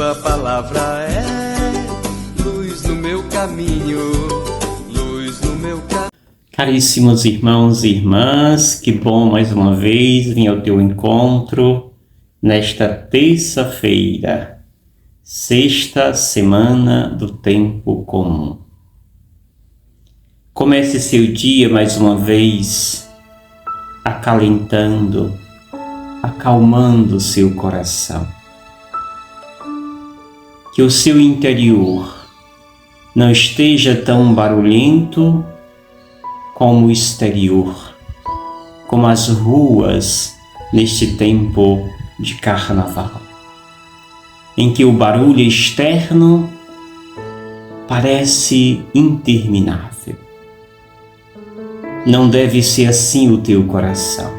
Tua palavra é luz no meu caminho, luz no meu caminho. Caríssimos irmãos e irmãs, que bom mais uma vez vir ao teu encontro nesta terça-feira, sexta semana do tempo comum. Comece seu dia mais uma vez acalentando, acalmando seu coração. Que o seu interior não esteja tão barulhento como o exterior, como as ruas neste tempo de carnaval, em que o barulho externo parece interminável. Não deve ser assim o teu coração.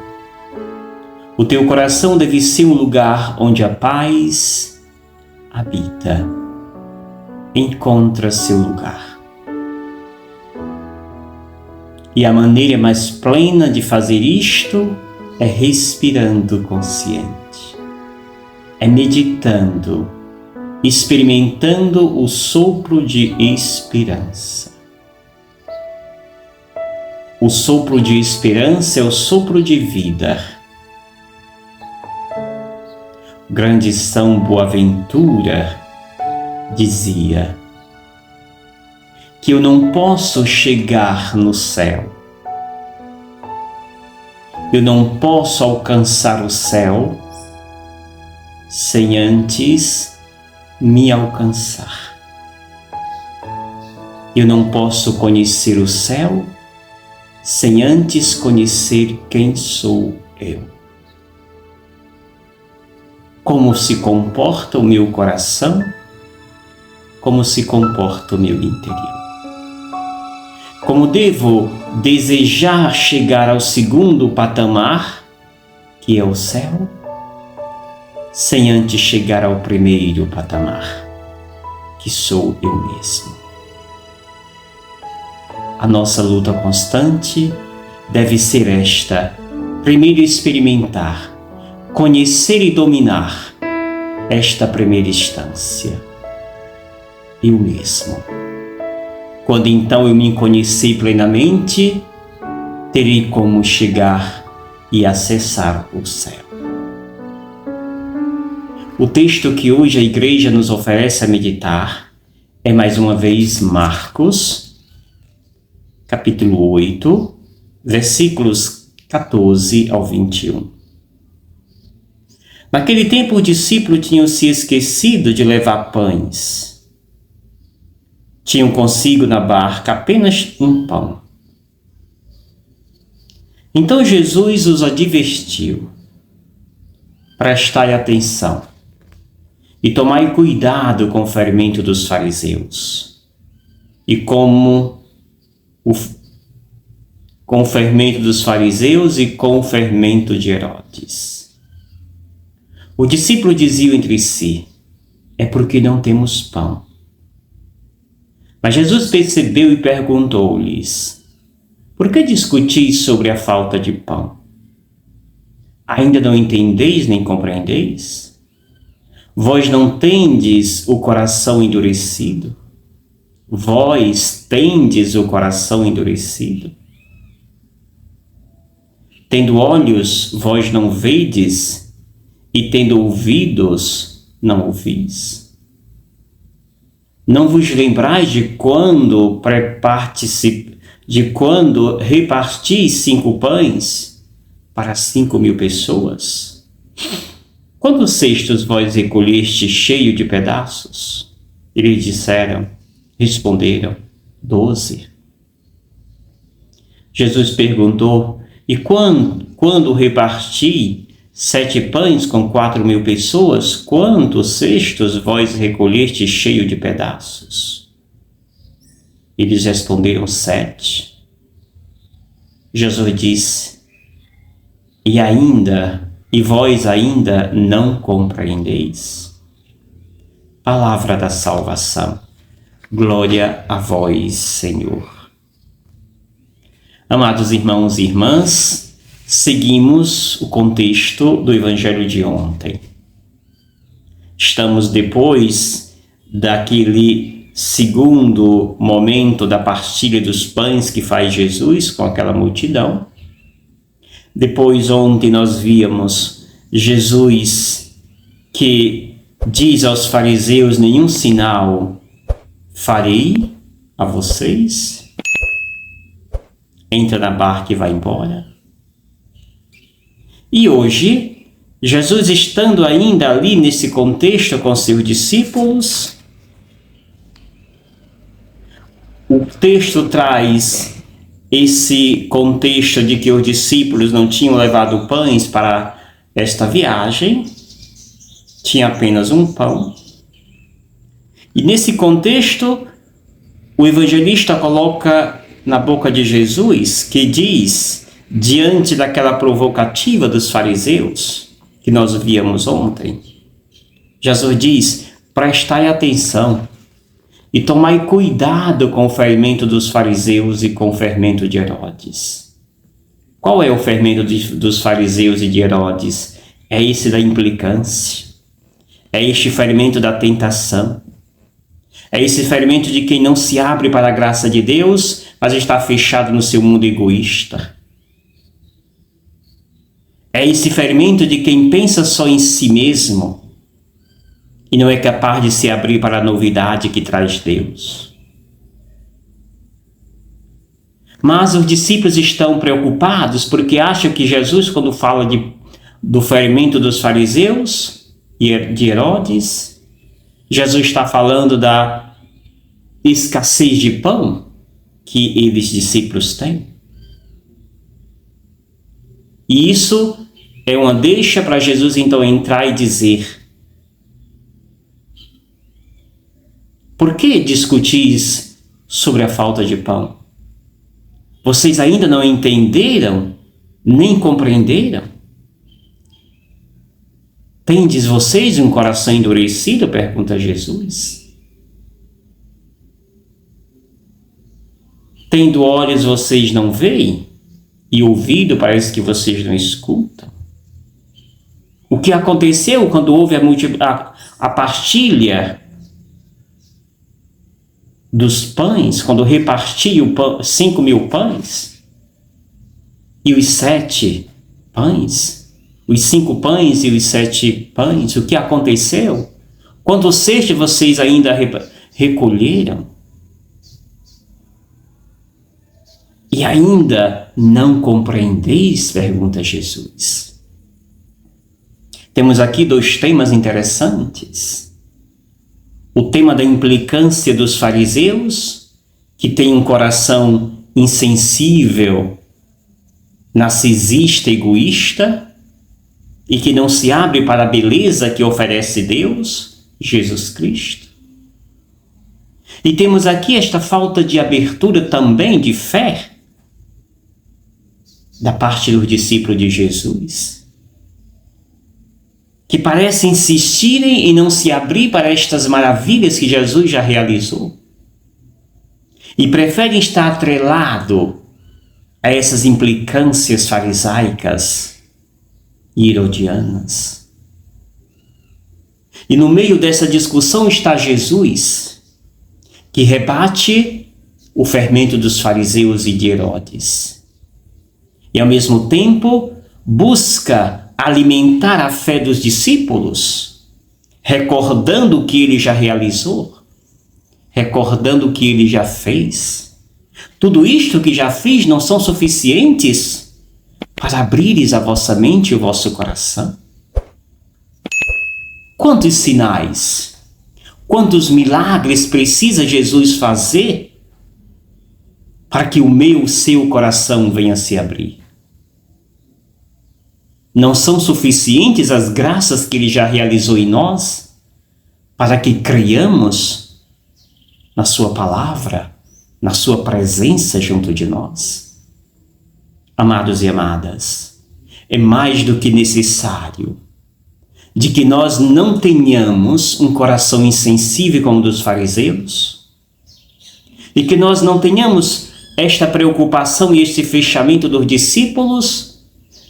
O teu coração deve ser um lugar onde a paz habita, encontra seu lugar. E a maneira mais plena de fazer isto é respirando consciente, é meditando, experimentando o sopro de esperança. O sopro de esperança é o sopro de vida. O grande São Boaventura dizia que eu não posso chegar no céu, eu não posso alcançar o céu sem antes me alcançar. Eu não posso conhecer o céu sem antes conhecer quem sou eu. Como se comporta o meu coração, como se comporta o meu interior. Como devo desejar chegar ao segundo patamar, que é o céu, sem antes chegar ao primeiro patamar, que sou eu mesmo. A nossa luta constante deve ser esta: primeiro experimentar, conhecer e dominar esta primeira instância, eu mesmo. Quando então eu me conhecer plenamente, terei como chegar e acessar o céu. O texto que hoje a Igreja nos oferece a meditar é mais uma vez Marcos, capítulo 8, versículos 14 ao 21. Naquele tempo, os discípulos tinham se esquecido de levar pães. Tinham consigo na barca apenas um pão. Então Jesus os advertiu: prestai atenção e tomai cuidado com o fermento dos fariseus e com o fermento dos fariseus e com o fermento de Herodes. Os discípulos diziam entre si: é porque não temos pão. Mas Jesus percebeu e perguntou-lhes: por que discutis sobre a falta de pão? Ainda não entendeis nem compreendeis? Vós não tendes o coração endurecido? Vós tendes o coração endurecido? Tendo olhos, vós não vedes, e tendo ouvidos, não ouvis? Não vos lembrais de quando repartis 5 pães para 5.000 pessoas? Quantos cestos vós recolheste cheio de pedaços? Eles responderam, 12. Jesus perguntou: e quando reparti 7 pães com 4.000 pessoas, quantos cestos vós recolheste cheio de pedaços? Eles responderam, 7. Jesus disse: e vós ainda não compreendeis? Palavra da salvação. Glória a vós, Senhor. Amados irmãos e irmãs, seguimos o contexto do Evangelho de ontem. Estamos depois daquele segundo momento da partilha dos pães que faz Jesus com aquela multidão. Depois, ontem nós víamos Jesus que diz aos fariseus: nenhum sinal farei a vocês. Entra na barca e vai embora. E hoje, Jesus estando ainda ali nesse contexto com seus discípulos, o texto traz esse contexto de que os discípulos não tinham levado pães para esta viagem, tinha apenas um pão. E nesse contexto, o evangelista coloca na boca de Jesus, que diz, diante daquela provocativa dos fariseus, que nós víamos ontem, Jesus diz: prestai atenção e tomai cuidado com o fermento dos fariseus e com o fermento de Herodes. Qual é o fermento dos fariseus e de Herodes? É esse da implicância, é este fermento da tentação, é esse fermento de quem não se abre para a graça de Deus, mas está fechado no seu mundo egoísta. É esse fermento de quem pensa só em si mesmo e não é capaz de se abrir para a novidade que traz Deus. Mas os discípulos estão preocupados porque acham que Jesus, quando fala do fermento dos fariseus e de Herodes, Jesus está falando da escassez de pão que eles, discípulos, têm. E isso é uma deixa para Jesus então entrar e dizer: por que discutis sobre a falta de pão? Vocês ainda não entenderam, nem compreenderam? Tendes vocês um coração endurecido? Pergunta Jesus. Tendo olhos vocês não veem, e ouvido parece que vocês não escutam. O que aconteceu quando houve a partilha dos pães, quando repartiu 5.000 pães e os 7 pães, os 5 pães e os 7 pães, o que aconteceu? Quantos cestos vocês ainda recolheram? E ainda não compreendeis? Pergunta Jesus. Temos aqui 2 temas interessantes. O tema da implicância dos fariseus, que tem um coração insensível, narcisista, egoísta, e que não se abre para a beleza que oferece Deus, Jesus Cristo. E temos aqui esta falta de abertura também de fé da parte dos discípulos de Jesus, que parecem insistirem em não se abrir para estas maravilhas que Jesus já realizou e preferem estar atrelado a essas implicâncias farisaicas e herodianas. E no meio dessa discussão está Jesus, que rebate o fermento dos fariseus e de Herodes. E ao mesmo tempo busca alimentar a fé dos discípulos, recordando o que ele já realizou, recordando o que ele já fez. Tudo isto que já fiz não são suficientes para abrires a vossa mente e o vosso coração? Quantos sinais, quantos milagres precisa Jesus fazer para que o meu, o seu coração venha se abrir? Não são suficientes as graças que ele já realizou em nós para que creiamos na sua palavra, na sua presença junto de nós? Amados e amadas, é mais do que necessário de que nós não tenhamos um coração insensível como o dos fariseus e que nós não tenhamos esta preocupação e este fechamento dos discípulos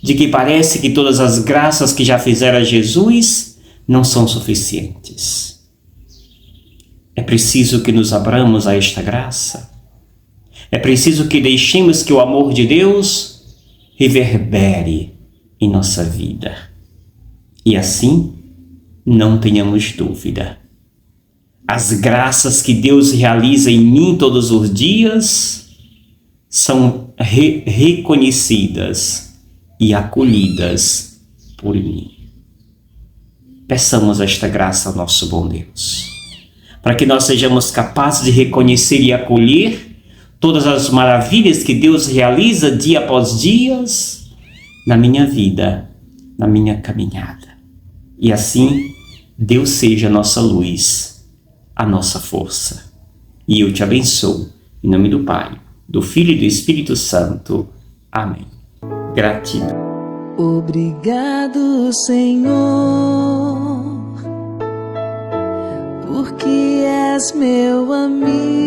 de que parece que todas as graças que já fizeram a Jesus não são suficientes. É preciso que nos abramos a esta graça. É preciso que deixemos que o amor de Deus reverbere em nossa vida. E assim, não tenhamos dúvida. As graças que Deus realiza em mim todos os dias são reconhecidas e acolhidas por mim. Peçamos esta graça ao nosso bom Deus, para que nós sejamos capazes de reconhecer e acolher todas as maravilhas que Deus realiza dia após dia na minha vida, na minha caminhada. E assim, Deus seja a nossa luz, a nossa força. E eu te abençoo, em nome do Pai, do Filho e do Espírito Santo. Amém. Gratidão. Obrigado, Senhor, porque és meu amigo.